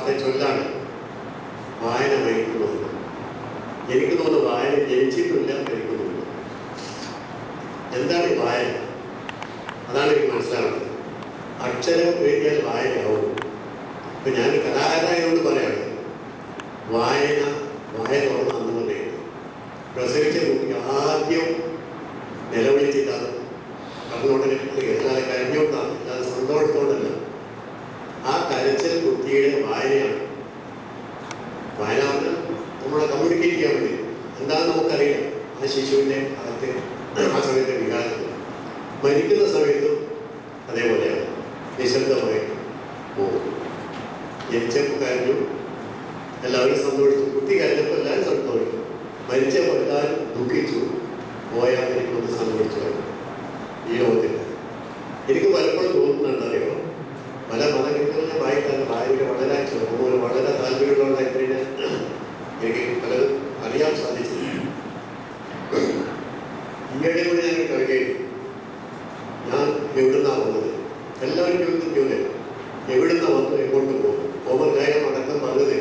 നാളത്തെ ചൊല്ലാണ് വായന മരിക്കുന്നത്. എനിക്ക് തോന്നുന്നു വായന ജനിച്ചിട്ടില്ല, മരിക്കുന്നുമില്ല. എന്താണ് ഈ വായന? അതാണ് എനിക്ക് മനസ്സിലാവുന്നത്. അക്ഷരം എഴുതിയാൽ വായനയാവും. ഇപ്പം ഞാൻ കലാകാരനായതുകൊണ്ട് പറയാണ്, വായന തുറന്ന് അന്ന് പറയുന്നത് പ്രസവിച്ച കുട്ടിക്ക് ആദ്യം നിലവിളിച്ചിട്ടാണ് കണ്ണോട്ടനെ എന്നാലെ കരഞ്ഞോട്ടാണ്, അത് സന്തോഷത്തോടല്ല. ആ കരച്ചിൽ കുട്ടിയുടെ വായനയാണ്. വായന നമ്മളെ കമ്മ്യൂണിക്കേറ്റ് ചെയ്യാൻ വേണ്ടി എന്താണെന്ന് നമുക്കറിയാം. ആ ശിശുവിൻ്റെ അകത്തെ ആ സമയത്തെ വികാരത്തിൽ മരിക്കുന്ന സമയത്തും അതേപോലെയാണ്, നിശബ്ദമായിട്ട് പോകും. ജനിച്ചപ്പോൾ കരഞ്ഞു, എല്ലാവരും സന്തോഷിച്ചു. കുട്ടി കരഞ്ഞപ്പോൾ എല്ലാവരും സന്തോഷിച്ചു. മരിച്ചപ്പോൾ എല്ലാവരും ദുഃഖിച്ചു. പോയാൽ എനിക്കൊന്ന് സന്തോഷിച്ചു ഈ ലോകത്തിൽ. എനിക്ക് പലപ്പോഴും തോന്നുന്നുണ്ട്, അറിയോ, പല മതഗ്രന്ഥങ്ങളെ വായിക്കാൻ വളരെ ചെറുപ്പം വളരെ താല്പര്യമുള്ളതായിട്ട് എനിക്ക് പലതും അറിയാൻ സാധിച്ചു. ഇന്ത്യയുടെ കൂടെ ഞാൻ കവിതയും ഞാൻ എവിടുന്നാണ് വന്നത്, എല്ലാവരും ചോദിക്കും എവിടുന്ന വന്നു, എങ്ങോട്ട് പോകും. കോമർഗായം അടക്കം പറഞ്ഞത്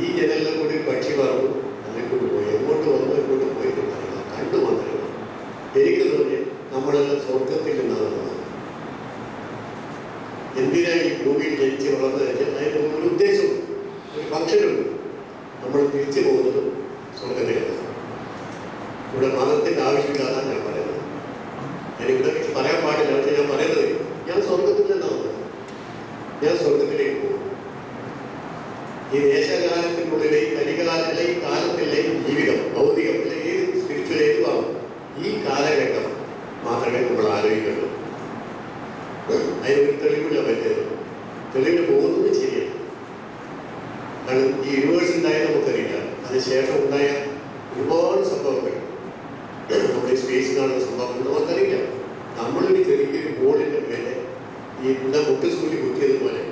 ഈ ജനലിലും കൂടി പക്ഷി പറഞ്ഞു അതിനെക്കൊണ്ട് പോയി, എങ്ങോട്ട് വന്നു എങ്ങോട്ട് പോയി കണ്ടു മാത്രമേ. എനിക്ക് തോന്നി നമ്മളെല്ലാം സ്വർഗത്തിൽ നിന്നാണ് വന്നത്. എന്തിനാണ് ഈ ഭൂമിയിൽ ജനിച്ച് വളർന്നത് വെച്ചാൽ അതിന് ഒരു ഉദ്ദേശമുണ്ട്, ഒരു ഫംഗ്ഷനുണ്ട്. നമ്മൾ തിരിച്ചു പോകുന്നതും സ്വർഗത്തിലാണ്. ഇവിടെ മതത്തിൻ്റെ ആവശ്യമില്ലാതാണ് ഞാൻ പറയുന്നത്. എനിക്കിവിടെ പറയാൻ പാടില്ല, പക്ഷെ ഞാൻ പറയുന്നത് ഞാൻ സ്വർഗത്തിൽ നിന്നാണ് വന്നത്. ഞാൻ സ്വർഗത്തിലേക്ക് പോകും. ഈ ദേശകാലത്തിനുള്ളിലെ കലികാലത്തിലെ ഈ കാലത്തിലെ ജീവിതം, ഭൗതികം അല്ലെ ഏത് സ്പിരിച്വൽ ഏതുവാകും, ഈ കാലഘട്ടം മാത്രമേ നമ്മൾ ആലോചിക്കുള്ളൂ. അതിനൊരു തെളിവില്ല പറ്റിയത്. തെളിവിന് പോകുന്നത് ശരിയല്ല. കാരണം ഈ യൂണിവേഴ്സ് ഉണ്ടായ നമുക്കറിയില്ല, അതിനുശേഷം ഉണ്ടായ ഒരുപാട് സംഭവങ്ങൾ, നമ്മുടെ സ്പേസ് കാണുന്ന സംഭവങ്ങൾ നമുക്കറിയില്ല. നമ്മളൊരു ചെറിയൊരു ബോർഡിൻ്റെ മേലെ ഈ ഇവിടെ മുട്ട് സ്കൂളിൽ കുത്തിയതുപോലെ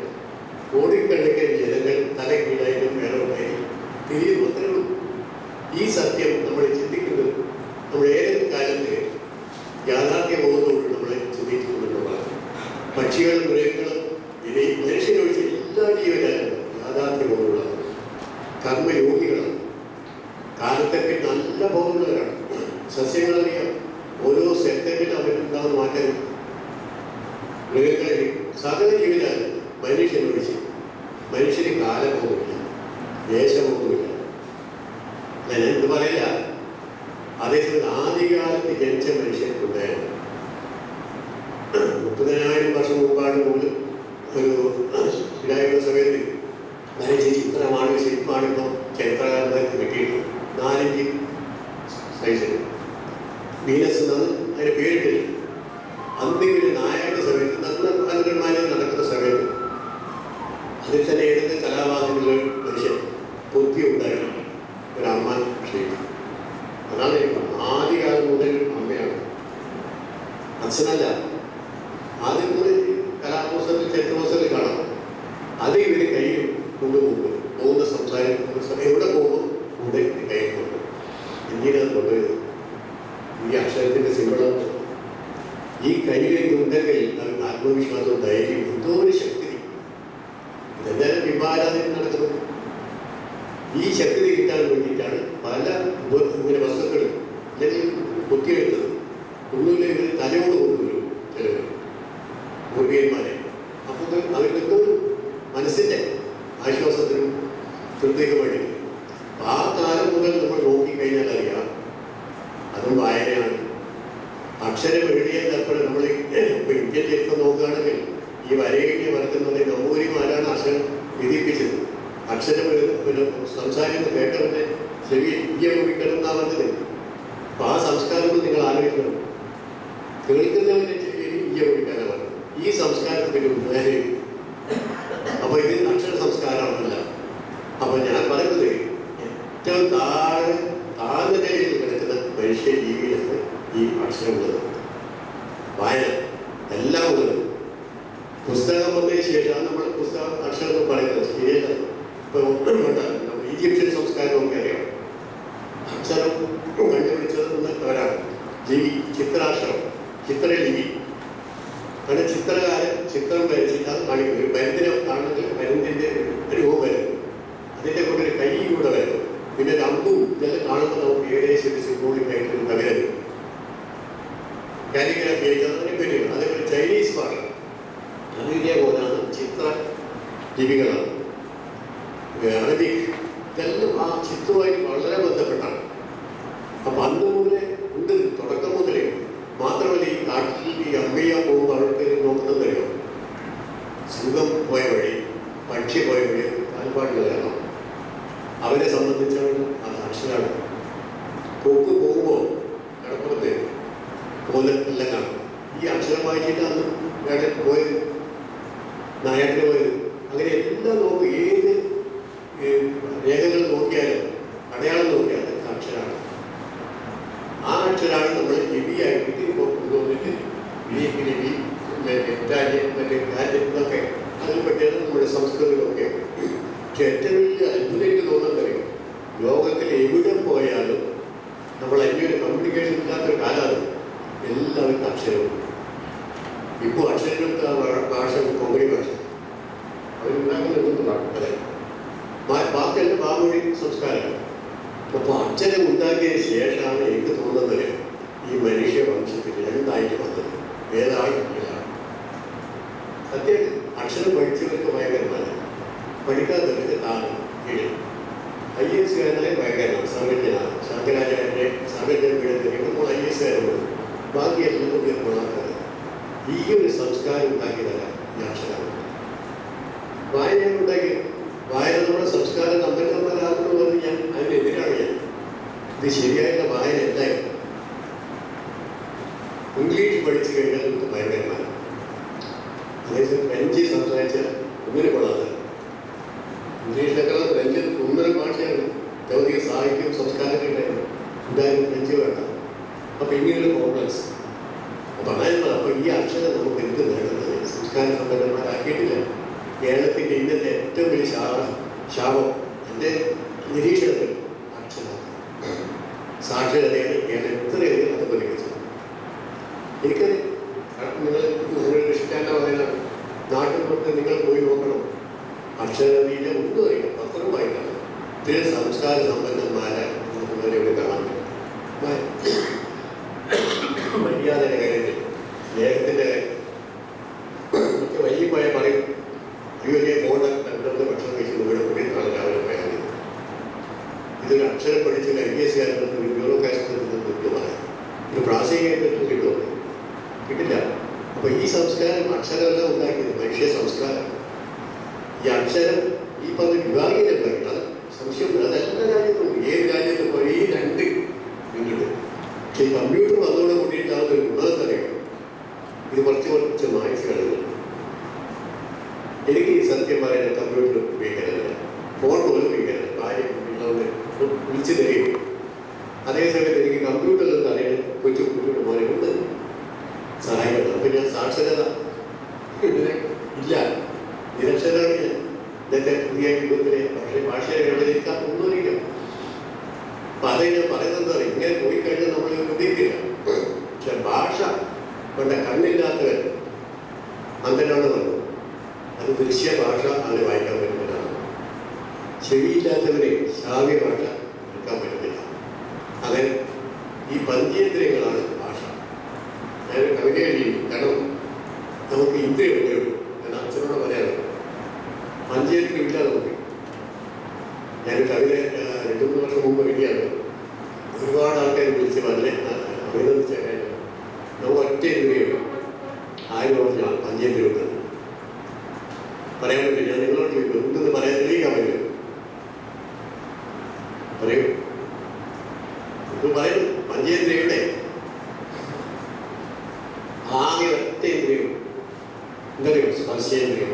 കോടിക്കണക്കിന് ജനങ്ങൾ തലകീഴായിട്ടും വേറൊന്നായി തിരിയുന്നു. അത്രേ ഉള്ളൂ. ഈ സത്യം നമ്മൾ ചിന്തിക്കുന്നത് നമ്മൾ ഏതൊരു കാലത്ത് യാഥാർത്ഥ്യബോധത്തോട് നമ്മളെ ചിന്തിക്കുന്നുള്ളതാണ്. പക്ഷികളും മൃഗങ്ങളും ഇനി മനുഷ്യനൊഴിച്ച് എല്ലാ ജീവജാലങ്ങളും യാഥാർത്ഥ്യബോധമുള്ളതാണ്, കർമ്മയോഗികളാണ്, കാലത്തൊക്കെ നല്ല ബോധമുള്ളവരാണ്. സസ്യങ്ങളറിയാം, ഓരോ സെക്കൻഡിൽ അവരുണ്ടാകുന്ന മാറ്റങ്ങൾ. മൃഗങ്ങളിൽ സകല ജീവജാലം മനുഷ്യനൊഴിച്ച് മനുഷ്യന് കാലമൊന്നുമില്ല, ദേശമൊന്നുമില്ല. ഞാൻ എന്ത് പറയില്ല. അതേസമയം ആദ്യകാലത്ത് ജനിച്ച മനുഷ്യർക്കുണ്ടായിരുന്നു 30,000 വർഷം മുമ്പാണ് പോലും ഒരു ഇതായുള്ള സമയത്ത് നരജി ചിത്രമാണ് ശില്പമാണ് ഇപ്പോൾ ചരിത്രകാരന്മാർക്ക് കിട്ടിയിട്ടുള്ളത്. 4 ഇഞ്ച് സൈസിൽ വീനസ് എന്നാണ് അതിന് പേരിട്ടില്ല. അന്തിമൊരു നായയുടെ സമയത്ത് നല്ല പലന്മാരും നടക്കുന്ന സമയത്ത് അതിൽ തന്നെ ഏതൊക്കെ കലാവാസനയുള്ള മനുഷ്യൻ ബുദ്ധി ഉണ്ടായിരുന്നു, ഒരു അമ്മ ക്ഷേത്രം. അതാണ് ആദ്യകാലം മുതൽ അമ്മയാണ്, അച്ഛനല്ല. ആദ്യം മുതൽ കലാപുസ്തകത്തിൽ ചരിത്രപുസ്തകത്തിൽ കാണാം. അത് ഇവർ കയ്യിൽ കൊണ്ടുപോകും, പോകുന്ന സംസാരിക്കുന്ന എവിടെ പോകുമ്പോൾ കൂടെ കയ്യിൽ കൊണ്ടു. എന്തിനാണ് കൊണ്ടുപോയത്? ഈ അക്ഷരത്തിൻ്റെ സിംബളാണ്. ഈ കയ്യിലെ ഉണ്ടെങ്കിൽ അവർക്ക് ആത്മവിശ്വാസവും ധൈര്യം, എന്തോ ഒരു ശക്തി. ഇതെന്തായാലും വിഭാരാധന നടക്കുന്നത്. ഈ ശക്തി കിട്ടാൻ വേണ്ടിയിട്ടാണ് പല ഇങ്ങനെ വസ്തുക്കൾ അല്ലെങ്കിൽ കുത്തിയെടുത്തത്. ഒന്നുമില്ല, ഇവർ തലയോട് കൊണ്ടുവരും ചിലവർ പൂർവീയന്മാരെ. അപ്പോൾ അവർക്കെന്തോ ഒരു മനസ്സിൻ്റെ ആശ്വാസത്തിനും തൃപ്തിക്ക് വേണ്ടി. ആ കാലം മുതൽ നമ്മൾ നോക്കിക്കഴിഞ്ഞാൽ അറിയാം, അതും വായനയാണ്. അക്ഷരം എഴുതിയാൽ എപ്പോഴും നമ്മൾ ഇപ്പോൾ ഇന്ത്യൻ ചരിത്രം നോക്കുകയാണെങ്കിൽ ഈ വരയെഴുതി വരക്കുന്നത് നമ്പൂരിമാരാണ് അക്ഷരം വിധിപ്പിച്ചത്. അക്ഷരം പിന്നെ സംസാരിക്കുന്നത് കേട്ടവൻ്റെ ചെവി ഇന്ത്യ കുടിക്കണമെന്നാണ് പറഞ്ഞത്. അപ്പോൾ ആ സംസ്കാരം നിങ്ങൾ ആലോചിക്കണം. കേൾക്കുന്നവൻ്റെ ചെവിയിൽ ഇന്ത്യ കുടിക്കാനാണ് പറഞ്ഞത്. ഈ സംസ്കാരത്തിന് വേറെ. അപ്പോൾ ഇത് അക്ഷര സംസ്കാരമല്ല. അപ്പോൾ ഞാൻ പറയുന്നത് ഏറ്റവും താഴ്ന്ന നിലയിൽ കിടക്കുന്ന മനുഷ്യ ജീവിയാണ് ഈ അക്ഷരമുള്ളത്, വായന എല്ലാം ഉള്ളത്. പുസ്തകം വന്നതിന് ശേഷമാണ് നമ്മൾ പുസ്തകം അക്ഷരം എന്ന് പറയുന്നത്. ശരിയല്ല. ഇപ്പോൾ ഈജിപ്ഷ്യൻ സംസ്കാരം നമുക്ക് അറിയാം. അക്ഷരം കണ്ടുപിടിച്ചത് അവരാണ്. ചിത്രാക്ഷരം, ചിത്രലിപി. അങ്ങനെ ചിത്രകാരൻ ചിത്രം വരച്ചിട്ട് അത് കാണിക്കും. ഒരു മരുന്നിനെ കാണുന്നെങ്കിൽ മരുന്നിൻ്റെ രൂപം ശാസ്ത്രം, അത് ഇതേപോലെയാണ്. ചിത്ര ലിപികളാണ്, അറബിക്, ഇതെല്ലാം ആ ചിത്രവുമായി വളരെ ബന്ധപ്പെട്ടാണ്. അപ്പം അന്ന് മുതലേ ഉണ്ട്, തുടക്കം മുതലേ. മാത്രമല്ല, ഈ കാട്ടിൽ ഈ അമ്മയ്യ പോകുമ്പോൾ അവർക്ക് നോക്കുന്നത് അറിയാം, സിംഹം പോയ വഴി, പക്ഷി പോയ വഴി, കാൽപ്പാടുകൾ കാരണം അവരെ സംബന്ധിച്ചാണ് അത് അക്ഷരാണ്. കൊക്ക് പോകുമ്പോൾ കടപ്പുറത്ത് കോലത്തെല്ലാം കാണും. ഈ അക്ഷരം വായിച്ചിട്ടാണ് വേടൻ പോയത്, നായകന് പോയത്. അങ്ങനെ എല്ലാം നോക്കും, ഏത് രേഖകൾ നോക്കിയാലും അടയാളം നോക്കിയാലും അക്ഷരമാണ്. ആ അക്ഷരമാണ് നമ്മൾ ലിപിയായിട്ട് ഇപ്പോൾ കൊണ്ടുവന്നിട്ട് ഗ്രീക്ക് ലിപി, ഇറ്റാലിയൻ, മറ്റേ ലാറ്റിൻ എന്നൊക്കെ അതിൽപ്പെട്ടാണ് നമ്മുടെ സംസ്കൃതമൊക്കെ. പക്ഷെ ഏറ്റവും വലിയ അത്ഭുതം എനിക്ക് തോന്നുന്നത് ലോകത്തിൽ എവിടെ പോയാലും നമ്മൾ അതിൻ്റെ കമ്മ്യൂണിക്കേഷൻ ഇല്ലാത്തൊരു കാലമാണ്. എല്ലാവർക്കും അക്ഷരവും. ഇപ്പോൾ അക്ഷരങ്ങൾക്ക് ഭാഷ കൊങ്കണി ഭാഷ അവരുണ്ടാക്കുന്നുണ്ടെന്ന് പറയാം. ബാക്കിയെല്ലാം ബാമൊഴി സംസ്കാരമാണ്. അപ്പോൾ അക്ഷരം ഉണ്ടാക്കിയ ശേഷമാണ് എനിക്ക് തോന്നുന്നത് ഈ മനുഷ്യ വംശത്തിൽ എന്തായിട്ട് വന്നത്, ഏതായിട്ടില്ല. സത്യമായിട്ട് അക്ഷരം പഠിച്ചവർക്ക് ഭയങ്കരമാണ്, പഠിക്കാത്തവർക്ക് താഴെ കീഴിൽ. IAS കാരനെ ഭയങ്കരമാണ്, സർവജ്ഞനാണ്. ശങ്കരാചാര്യൻ്റെ സർവജ്ഞൻ പീഠത്തിൽ നമ്മൾ IAS കാരുണ്ട്, ബാക്കിയെല്ലാം ഉയർന്നതാണ്. ഈ ഒരു സംസ്കാരം ഉണ്ടാക്കിയതല്ല ഈ അക്ഷരം. വായന ഉണ്ടാക്കി, വായന നമ്മുടെ സംസ്കാരം അന്തർഗതമാകുന്നത് ഞാൻ അതിനെതിരാണ്. ഞാൻ ഇത് ശരിയായിട്ടുള്ള വായന എന്തായാലും. ഇംഗ്ലീഷ് പഠിച്ചു കഴിഞ്ഞാൽ നമുക്ക് ഭയങ്കരമാണ്. അതേസമയം ഫ്രഞ്ച് സംസാരിച്ചാൽ ഒന്നിനു കൊള്ളാതെ. ഇംഗ്ലീഷിനൊക്കെ ഫ്രഞ്ച് ഒന്നര ഭാഷയാണ്, ഭൗതിക സാഹിത്യവും സംസ്കാരമൊക്കെ ഉണ്ടായിരുന്നു. എന്തായാലും ഫ്രഞ്ച് വേണ്ട. അപ്പം ഇങ്ങനെയുള്ള കോംപ്ലക്സ് അപ്പം അതായത്. അപ്പം ഈ അക്ഷരം നമുക്ക് എന്ത് നേടുന്നത് സംസ്കാര സമ്പന്നന്മാരാക്കിയിട്ടില്ല. കേരളത്തിൻ്റെ ഇന്നത്തെ ഏറ്റവും വലിയ ശാപം എൻ്റെ നിരീക്ഷണത്തിൽ അക്ഷരം സാക്ഷരതയാണ് കേരളം എത്രയധികം അത് പരിഗണിച്ചത്. എനിക്ക് നിങ്ങളുടെ ഇഷ്ടമല്ല പറയുന്നത്, നാട്ടിൽ പുറത്ത് നിങ്ങൾ പോയി നോക്കണം. അക്ഷരതീനെ ഒന്നും അറിയാം, പത്രം വായിക്കണം. ഇത്തിരി സംസ്കാര സമ്പന്നന്മാരെ നമുക്ക് വേറെ ഇവിടെ കാണാൻ പറ്റും. മര്യാദയുടെ കാര്യത്തിൽ, സ്നേഹത്തിൻ്റെ കാര്യം, ഒക്കെ വൈകി പോയാൽ പറയും, ഈ വലിയ പോകേണ്ട രണ്ടാമത്തെ ഭക്ഷണം കഴിച്ച് ഇവിടെ കൂടി നാളെ രാവിലെ പോയാൽ മതി. ഇതൊരു അക്ഷരം പഠിച്ച് IAS കാരത്തിൽ ഒരു ബ്യൂറോക്രാറ്റിൽ നിന്ന് കിട്ടുമാണ്, ഒരു പ്രാസംഗികത്തിൽ കിട്ടുമോ? കിട്ടില്ല. അപ്പോൾ ഈ സംസ്കാരം അക്ഷരമെല്ലാം ഉണ്ടാക്കിയത് മനുഷ്യ സംസ്കാരം. ഈ അക്ഷരം ഈ പറഞ്ഞ വിഭാഗീയതയുണ്ടാക്കി, അത് സംശയം. അതെല്ലാ രാജ്യത്തും, ഏത് രാജ്യത്തും പോയി ഈ രണ്ട് ഇങ്ങോട്ട്. പക്ഷേ ഈ കമ്പ്യൂട്ടർ വന്നതോടെ കൂട്ടിയിട്ടാണ് ഒരു ഗുണമെന്നറിയാം. ഇത് കുറച്ച് മായ്ച്ചു കളയുന്നു. എനിക്ക് ഈ സത്യം പറയാൻ കമ്പ്യൂട്ടർ ഉപയോഗിക്കാനില്ല, ഫോൺ പോലും ഉപയോഗിക്കാനില്ല. ഭാര്യ കുട്ടികളോട് വിളിച്ചു തരികയും അതേസമയത്ത് എനിക്ക് കമ്പ്യൂട്ടറിൽ നിന്ന് അറിയാൻ കൊച്ചു കുട്ടികളുടെ പോലെ കൊണ്ട് സഹായിക്കണം. അപ്പം ഞാൻ സാക്ഷരത ഇല്ല, നിരക്ഷരാണ് ഞാൻ. ഇന്നത്തെ പുതിയ യുഗത്തിലെ ഭാഷയെ വ്യവഹരിക്കാൻ ഒന്നുമില്ല. അപ്പം അതേ ഞാൻ പറയുന്നത് എന്താ, ഇങ്ങനെ പോയി കഴിഞ്ഞാൽ നമ്മൾ ഉദ്ദേശിക്കില്ല. പക്ഷെ ഭാഷ കൊണ്ട് കണ്ണില്ലാത്തവൻ അന്തരാണ് വന്നത്. അത് ദൃശ്യ ഭാഷ അങ്ങനെ വായിക്കാൻ പറ്റുന്നതാണ്. ചെവിയില്ലാത്തവരെ ശ്രാവ്യ ഭാഷ കേൾക്കാൻ പറ്റുന്നില്ല. അങ്ങനെ ഈ പഞ്ചേന്ദ്രിയങ്ങളാണ് ഭാഷ. ഞാൻ കവിത എഴുതിയും, കാരണം നമുക്ക് ഇന്ദ്രിയം ഒന്നേ ഉള്ളൂ. ഞാൻ അച്ഛനോട് പറയാറ്, പഞ്ചേന്ദ്രിയം ഇല്ല നമുക്ക്. ഞാൻ കവിത 2-3 വർഷം മുമ്പ് എഴുതിയാണ്. ഒരുപാട് ആൾക്കാർ വിളിച്ച് വളരെ അഭിനന്ദിച്ച കാര്യം, നമുക്ക് ഒറ്റ ഇന്ദ്രിയം. ആരും പറഞ്ഞാൽ പഞ്ചേന്ദ്രിയം ഉണ്ടെന്ന് പറയാൻ പറ്റില്ല. ഞാൻ നിങ്ങളോട് ചോദിക്കും, എന്തെന്ന് പറയാൻ തെളിയിക്കാൻ പറ്റും? പറയൂ, ഇത് പറയുന്നു. പഞ്ചേന്ദ്രിയുടെ ആകെ ഒറ്റ ഇന്ദ്രിയം എന്തറിയോ? സ്പർശേന്ദ്രിയം.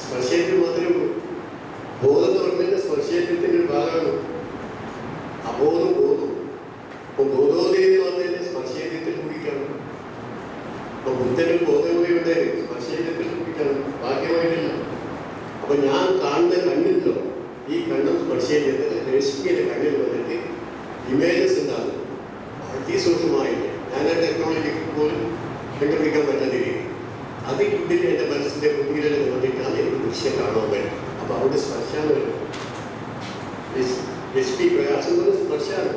സ്പർശേന്ദ്രിയം മാത്രമേ ഉള്ളൂ. ബോധം എന്ന് പറഞ്ഞാൽ സ്പർശേന്ദ്രിയത്തിൻ്റെ ഒരു ഭാഗമാണ്. അബോധം ബോധം. അപ്പോൾ ബോധോദയം എന്ന് പറഞ്ഞാൽ സ്പർശേന്ദ്രിയത്തിൽ കൂടിയിട്ടാണ്. അപ്പോൾ ബുദ്ധനും ബോധോദയുടെ സ്പർശേന്ദ്രിയത്തിൽ കൂടിയിട്ടാണ്, ബാഹ്യമായിട്ടില്ല. അപ്പോൾ ഞാൻ കാണുന്ന കണ്ണില്ലോ, ഈ കണ്ണും സ്പർശേന്ദ്രിയത്തിൽ രശ്മിയുടെ കണ്ണിൽ വന്നിട്ട് ഇമേജസ് ഉണ്ടാകും. അതിസൂക്ഷ്മമായിട്ട് ഞാൻ ആ ടെക്നോളജിക്ക് പോലും കണ്ടുപിടിക്കാൻ പറ്റാത്ത രീതി അതിനുള്ളിൽ എൻ്റെ മനസ്സിൻ്റെ ബുദ്ധിയിലെല്ലാം വന്നിട്ടാണ് എനിക്ക് ദൃശ്യം കാണാൻ പറ്റും. അപ്പോൾ അവിടെ സ്പർശാണ് വരും. രശ്മി പ്രകാശം പോലെ സ്പർശാണ്.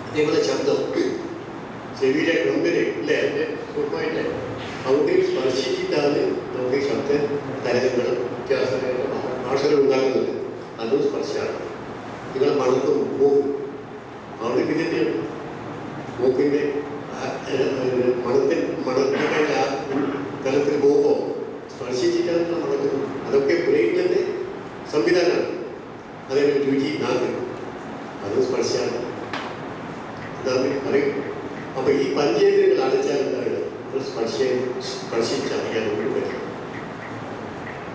അതേപോലെ ശബ്ദം. ചെവിയിലെ കമ്പനി ഇല്ലേ, അതിൻ്റെ സുഖമായില്ലേ, അവിടെ സ്പർശിച്ചിട്ടാണ് നമുക്ക് ഈ ശബ്ദ തരംഗങ്ങളും വ്യത്യാസങ്ങളും ഭാഷകൾ ഉണ്ടാകുന്നത്. അതും സ്പർശമാണ്. നിങ്ങൾ മണത്തും മൂക്കും അവിടെ വിധത്തിയാണ്. മൂക്കിൻ്റെ മണത്തിൻ്റെ ആ തലത്തിൽ പോകുമ്പോൾ സ്പർശിച്ചിട്ടാണ് നമ്മൾ മണക്കുന്നത്. അതൊക്കെ ബ്രെയിനിൻ്റെ സംവിധാനമാണ്. അതേപോലെ രുചി, നാക്ക്, അതും സ്പർശമാണ്. എന്താണ് അറിയും. അപ്പോൾ ഈ പഞ്ചേന്ദ്രിയങ്ങൾ അടച്ചാൽ എന്താണ് സ്പർശിച്ചറിയാൻ വേണ്ടി പറ്റും.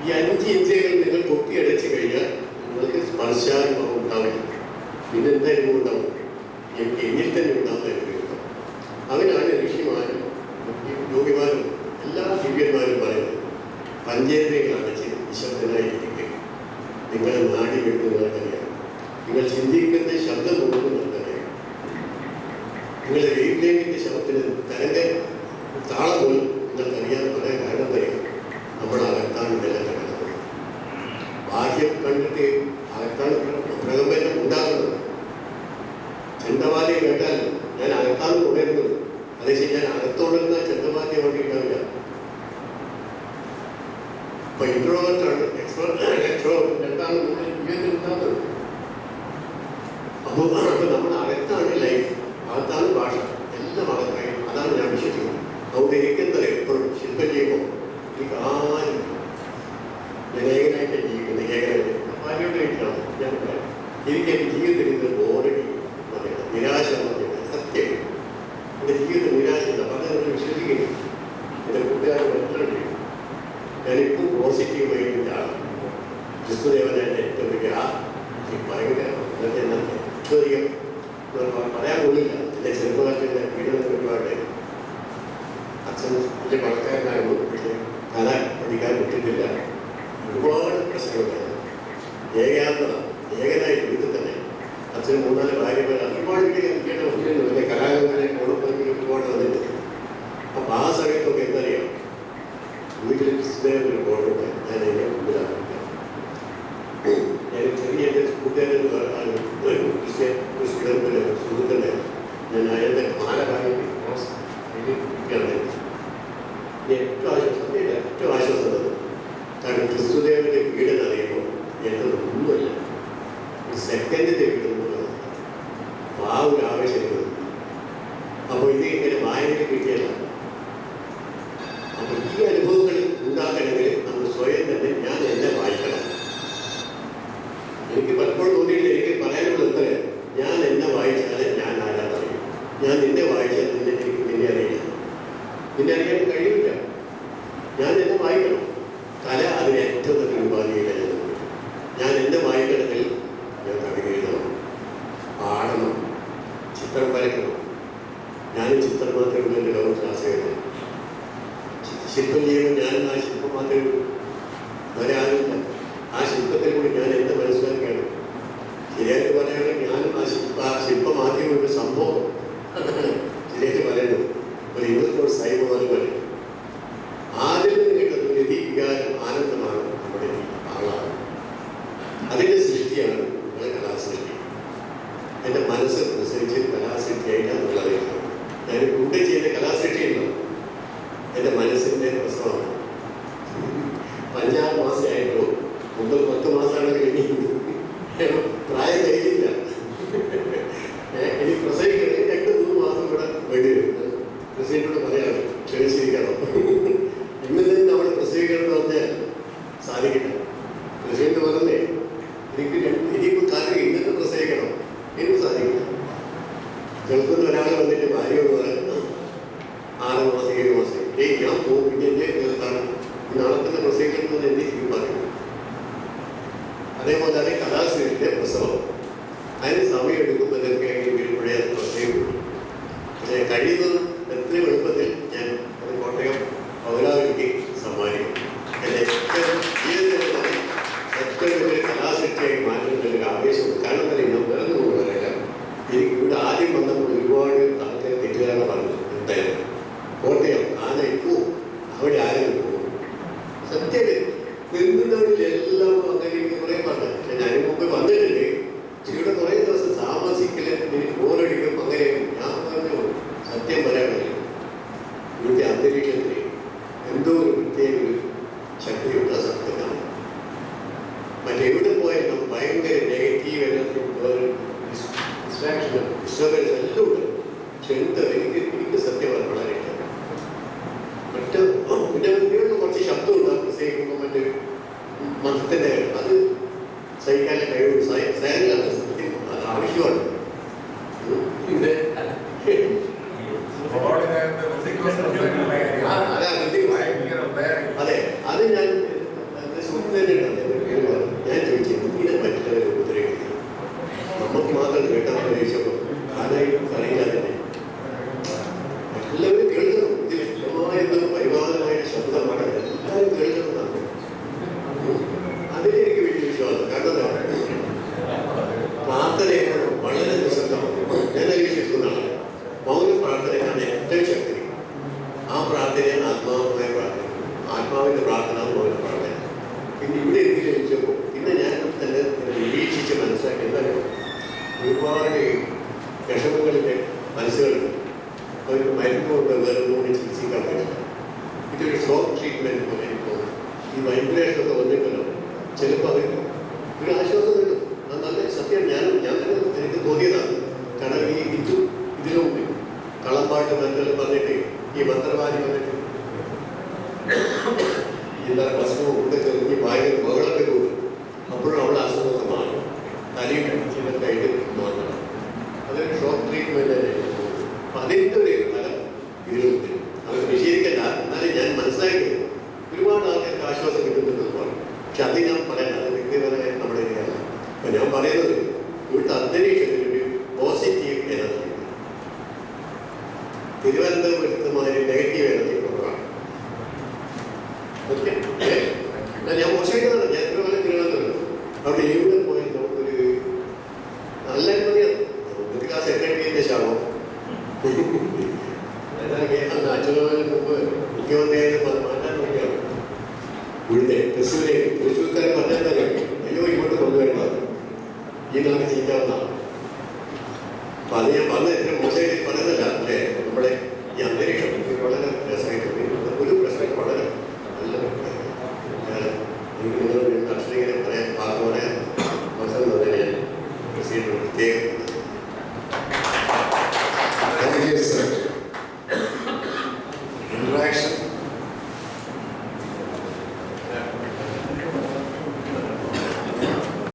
ഈ 5 ഇന്ദ്രിയങ്ങൾ നിങ്ങൾ കൊത്തിയടച്ചു കഴിഞ്ഞാൽ നിങ്ങൾക്ക് സ്പർശാനുഭവം ഉണ്ടാവില്ല. പിന്നെ എന്തായാലും ഉണ്ടാവും, എനിക്ക് എന്നിൽ തന്നെ ഉണ്ടാകുന്ന അനുഭവം. അവനാണ് ഋഷിമാരും യോഗിമാരും എല്ലാ ദിവ്യന്മാരും പറയുന്നത്. പഞ്ചേന്ദ്രിയങ്ങൾ അടച്ച് നിശബ്ദനായിരിക്കുക. നിങ്ങളെ നാടി വെക്കുന്നവർക്കറിയാം. നിങ്ങൾ ചിന്തിക്കുന്ന ശബ്ദം കൊടുക്കുന്നവർക്കറിയാം. നിങ്ങളുടെ വേവിലേക്കിൻ്റെ ശബ്ദത്തിന് തരംഗ താളം പോലും നിങ്ങൾക്കറിയാൻ പറയാൻ കാരണം പറയാം. നമ്മൾ അകത്താണ് ഇതെല്ലാം കിടക്കുന്നത്. ബാഹ്യം കണ്ടിട്ട് അകത്താണ് പ്രകമ്പനം ഉണ്ടാകുന്നത്. ചെണ്ടവാദ്യം കേട്ടാൽ ഞാൻ അകത്താണ് തുടരുന്നത്. അതേശം ഞാൻ അകത്തോടുന്ന ചെണ്ടവാദ്യം അവിടെ ഉണ്ടാവില്ല. അപ്പൊ ഇൻട്രോവേർട്ടാണ് എക്സ്ട്രോവേർട്ട് രണ്ടാണ് ഉണ്ടാകുന്നത്. അപ്പോൾ നമ്മൾ അകത്താണ് ലൈഫ്, അകത്താണ് ഭാഷ, എല്ലാം അകത്തായി. അതാണ് ഞാൻ വിശ്വസിക്കുന്നത്. അതുകൊണ്ട് എനിക്കെന്തറിയാം, എപ്പോഴും ശില്പം ചെയ്യുമ്പോൾ എനിക്ക് ആരും ഞാൻ ഏകനായിട്ട് ജീവിക്കുന്നത്, ഏകനായിട്ട് ഭാര്യയോട് കഴിക്കണം. ഞാൻ പറയാം, എനിക്ക് എൻ്റെ ജീവിതത്തിൽ ഇത് ബോറടി പറയുന്നത്, നിരാശ പറയുന്നത് സത്യം. എൻ്റെ ജീവിതത്തിൽ നിരാശയില്ല. പറഞ്ഞത് വിശ്വസിക്കുന്നു. എൻ്റെ കൂട്ടുകാർ മനസ്സിലുണ്ട്. ഞാനിപ്പോൾ പോസിറ്റീവ് മൈൻഡിൻ്റെ ആളാണ്. ക്രിസ്തുദേവനെ ഏറ്റവും വലിയ ഭയങ്കര അധികം പറയാൻ പോലില്ല. എൻ്റെ ചെറുപ്പകാലത്തിൻ്റെ പീഡനം ഒരുപാട്. അച്ഛൻ വലിയ പണക്കാരനായിരുന്നു. പക്ഷേ കല പഠിക്കാൻ പറ്റുന്നില്ല. ഒരുപാട് പ്രശ്നങ്ങളുണ്ടായിരുന്നു. ഏകാന്തത, ഏകനായി വീട്ടിൽ തന്നെ. അച്ഛന് 3-4 ഭാര്യമാർ, ഒരുപാട് വീട്ടിൽ വന്നിരുന്നു. എൻ്റെ കലാകാരനെ ഓണപ്പറമ്പിൽ ഒരുപാട് വന്നിട്ടുണ്ട്. അപ്പം ആ സമയത്തൊക്കെ എന്തറിയാം, വീട്ടിൽ ക്രിസ്തുദേവൻ ഒരു ബോർഡുണ്ട്. ഞാൻ അതിൻ്റെ മുമ്പിലാണ്. ഞാൻ ചെറിയ എൻ്റെ കൂട്ടുകാരൻ ക്രിസ്ത്യൻ സ്റ്റുഡൻറ്റിൻ്റെ സുഹൃത്തിൻ്റെ ഞാൻ അയാളുടെ മാല വാങ്ങിയിട്ട് ഏറ്റവും ആശ്വാസം, ഏറ്റവും ആശ്വാസം തന്നു. കാരണം ക്രിസ്തുദേവൻ്റെ പീഡനം അറിയുമ്പോൾ എൻ്റെ ഒന്നുമല്ല, ഒരു സെക്കൻഡിൻ്റെ പീഡനം. അപ്പോൾ ആ ഒരു ആവേശം വരുന്നത്. അപ്പോൾ ഇത് ഇങ്ങനെ വായനയിൽ കിട്ടിയല്ല. അപ്പോൾ ഈ അനുഭവങ്ങൾ ഉണ്ടാക്കണമെങ്കിൽ നമ്മൾ സ്വയം തന്നെ ഞാൻ എന്നെ വായിക്കണം. എനിക്ക് പലപ്പോഴും തോന്നിയിട്ട് എനിക്ക് പറയാനുള്ളത് എത്ര, ഞാൻ എന്നെ വായിച്ചാൽ ഞാൻ ആരാധറിയും. ഞാൻ നിന്നെ വായിച്ചാൽ എനിക്ക് നിന്നെ അറിയില്ല. നിന്നെ അറിയാൻ കഴിയില്ല. ഞാൻ എന്നെ വായിക്കണം. കല അതിന് ഏറ്റവും നല്ല ഉപാധിയില്ല. ഞാൻ എന്നെ വായിക്കണമെങ്കിൽ ഞാൻ കവിത എഴുതണം, പാടണം, ചിത്രം വരയ്ക്കണം. ഞാൻ ചിത്രം മാത്രമേ എൻ്റെ ലോകം ക്ലാസ് ചെയ്യണം. ശില്പം ചെയ്യുമ്പോൾ ഞാൻ ആ ശില്പം മാത്രമേ ഉള്ളൂ, വേറെ ആരുമില്ല. ആ ശില്പത്തിൽ കൂടി ഞാൻ എന്ത് മനസ്സിലാക്കുകയാണ്. ശരിയായിട്ട് പറയുകയാണെങ്കിൽ ഞാനും ആ ശില്പം ആദ്യം ഒരു സംഭവം ശരിയായിട്ട് പറയുന്നത് ഒരു ഇന്നത്തെ സൈബോധനം പോലെ. ആദ്യം നിന്ന് കിട്ടുന്ന രതി, വികാരം, ആനന്ദമാണ് നമ്മുടെ ആളാണ്. അതിൻ്റെ സൃഷ്ടിയാണ് നമ്മുടെ കലാസൃഷ്ടി. എൻ്റെ മനസ്സ് അനുസരിച്ച് കലാസൃഷ്ടിയായിട്ടാണ് നമ്മളറിയുന്നത്. ഞാൻ കൂടെ ചെയ്ത കലാസൃഷ്ടിയുണ്ടോ എൻ്റെ മനസ്സിൻ്റെ പ്രസവമാണ്. 5-6 മാസമായിട്ടുള്ളൂ. 9-10 മാസമാണ് കഴിഞ്ഞിരുന്നത്. പ്രായം കഴിഞ്ഞില്ല. എനിക്ക് പ്രസവിക്കണേ 2-3 മാസം കൂടെ വേണ്ടി വരും. പ്രസവിക്കോട് പറയാണ്, ക്ഷണിച്ചിരിക്കണം. ഇന്ന് തന്നെ അവിടെ പ്രസവിക്കണം എന്ന് പറഞ്ഞാൽ സാധിക്കില്ല. പ്രസവിച്ച് പറഞ്ഞേ എനിക്കിപ്പോൾ കാര്യം ഇന്നത്തെ പ്രസവിക്കണം, എനിക്ക് സാധിക്കില്ല. കേൾക്കുന്ന ഒരാൾ വന്നിട്ട് ഭാര്യയോട് പറയാൻ 6 മാസം 7 മാസം ഞാൻ പോകും. പിന്നെ നാളെ തന്നെ പ്രസവിക്കുന്നത് എന്നെ ശരിക്കും പറയും. അതേപോലെ തന്നെ കഥാശ്രീയുടെ പ്രസവം അതിന് സമയമെടുക്കുമ്പോൾ ഇതൊക്കെ വരുമ്പോഴേ അത് പ്രസവിക്കുള്ളൂ. പക്ഷേ കഴിയുന്നതും എത്രയും എളുപ്പത്തിൽ ഞാൻ അത് കോട്ടയം പൗരാവലിക്ക് സമ്മാനിക്കും. എൻ്റെ ജീവിതത്തിൽ തന്നെ ഏറ്റവും വലിയ കലാസൃഷ്ടിയായി മാറ്റുന്നതിൽ ആവേശമുണ്ട്. കാരണം തന്നെ ഞാൻ വേറെ ഒന്നും പറയില്ല. എനിക്ക് ഇവിടെ ആദ്യം വന്നപ്പോൾ ഒരുപാട് ആൾക്കാർ തെറ്റുകാരാണ് പറഞ്ഞത്. എന്തായാലും കോട്ടയം ആനയിപ്പോ അവിടെ ആരെങ്കിലും പോകും. സത്യം പെരുന്നവരിൽ എല്ലാം അങ്ങനെ കുറേ പറഞ്ഞു. പക്ഷെ ഞാൻ മുമ്പ് വന്നിട്ടുണ്ട്. ഇവിടെ കുറേ ദിവസം താമസിക്കില്ല, എനിക്ക് ബോറടിക്കും. അങ്ങനെ ഞാൻ പറഞ്ഞു സത്യം പറയാം, അന്തരീക്ഷത്തിൽ എന്തോ ഒരു പ്രത്യേക ഒരു ശക്തിയുണ്ട്. ആ സത്യമാണ്. മറ്റെവിടെ പോയാലും ഭയങ്കര നെഗറ്റീവ് എനർജി, ഡിസ്ട്രാക്ഷൻ, ഡിസ്റ്റർബൻസ് എല്ലാം ഉണ്ട്. പക്ഷെ എനിക്ക് സത്യമാണ് വളരെ ഇഷ്ടം. മറ്റ് പിന്നെ വീണ്ടും കുറച്ച് ശബ്ദമുണ്ട് പ്രത്യേകിക്കുമ്പോൾ മറ്റ് മതത്തിൻ്റെ അത് സഹിക്കാനുള്ള കഴിവ് സയനിലാണ്. സത്യം അത് ആവശ്യമാണ്. ഇത് അതെ, അത് ഞാൻ ഞാൻ ചോദിച്ചത് ഇത് മറ്റുള്ളവരെ ഉപദ്രവിക്കുന്നത് നമുക്ക് മാത്രം കേട്ടാൽ പ്രവേശിച്ചപ്പോൾ ആരായും അറിയില്ലാതെ എല്ലാവരും കേൾക്കണം. ഇത് വ്യക്തമായതും പരിപാലനമായ ശബ്ദമാണ്, എല്ലാവരും കേൾക്കുന്നതാണ്. അതിലെനിക്ക് വലിയ വിശ്വാസം. കാരണം പ്രാർത്ഥനയാണ് വളരെ നിസ്സംഗമാണ്. ഞാൻ വിശ്വസിക്കുന്നതാണ് മൗന പ്രാർത്ഥനയാണ് ഏറ്റവും ശക്തി. ആ പ്രാർത്ഥനയാണ് ആത്മാവുമായ പ്രാർത്ഥന. ആത്മാവിൻ്റെ പ്രാർത്ഥന മൗന പ്രാർത്ഥന. പിന്നെ ഇവിടെ എത്തിക്കഴിച്ചപ്പോൾ പിന്നെ ഞാൻ തന്നെ നിരീക്ഷിച്ച് മനസ്സിലാക്കി എന്തായാലും ഒരുപാട് വിഷമങ്ങളിലെ മനസ്സുകളുണ്ട്. അവർക്ക് മരുന്ന് കൊണ്ട് വേറെ ഒന്നും ചികിത്സിക്കാൻ പറ്റില്ല. ഇതൊരു ഷോക്ക് ട്രീറ്റ്മെൻറ്റ് പോലെ എനിക്ക് തോന്നുന്നു. ഈ വൈബ്രേഷനൊക്കെ വന്നിട്ടല്ലോ ചിലപ്പോൾ അവർക്ക് ഒരു ആശ്വാസം കിട്ടും. അത് നല്ല സത്യം. ഞാൻ തന്നെ എനിക്ക് തോന്നിയതാണ്. കാരണം ഇതിലും കളമ്പാട്ട് മറ്റെല്ലാം പറഞ്ഞിട്ട് ഈ മന്ത്രവാദി വന്നിട്ട് എല്ലാ ഭക്ഷണവും ഉണ്ടൊക്കെ ഈ ഭയങ്കര ബഹളൊക്കെ കൂടും. അപ്പോഴും അവളുടെ അസുഖമൊക്കെ മാറും. തലയും കടിച്ചിലൊക്കെ മാറണം. അതൊരു ഷോക്ക് ട്രീറ്റ്മെൻറ്റ് തന്നെ. അപ്പം അതിൻ്റെ ഒരു ഫലം ഇതിലുണ്ട്. അവർ നിഷേധിക്കല്ല. എന്നാലും ഞാൻ മനസ്സിലാക്കി ഒരുപാട് ആൾക്കാർക്ക് ആശ്വാസം കിട്ടുന്നുണ്ടെന്ന് പറയും. പക്ഷെ അത് ഞാൻ പറയാൻ അത് വ്യക്തിപരമായ നമ്മുടെ ഇതാണ്. അപ്പം ഞാൻ പറയുന്നത് ഇവിടുത്തെ അന്തരീക്ഷത്തിലൊരു പോസിറ്റീവ് എനർജി. തിരുവനന്തപുരത്തുമാതിരി നെഗറ്റീവ് എനർജി കുറവാണ്. ഞാൻ മോശമായിട്ടാണ്. ഞാൻ തിരുവനന്തപുരം അവിടെ എവിടെ പോയാൽ നമുക്കൊരു നല്ല മതിയാണ്. നമുക്ക് ആ സെക്രട്ടറിയുടെ ശാപം അച്ഛനോന് മുമ്പ് മുഖ്യമന്ത്രിയായത് മാറ്റാൻ വേണ്ടിയാണ്. ഇവിടുത്തെ തൃശ്ശൂരേക്ക് തൃശ്ശൂർക്കാരെ പറഞ്ഞാൽ അയ്യോ ഇങ്ങോട്ട് കൊണ്ടുവരേണ്ടത് ഈ നമുക്ക് ചെയ്യാവുന്ന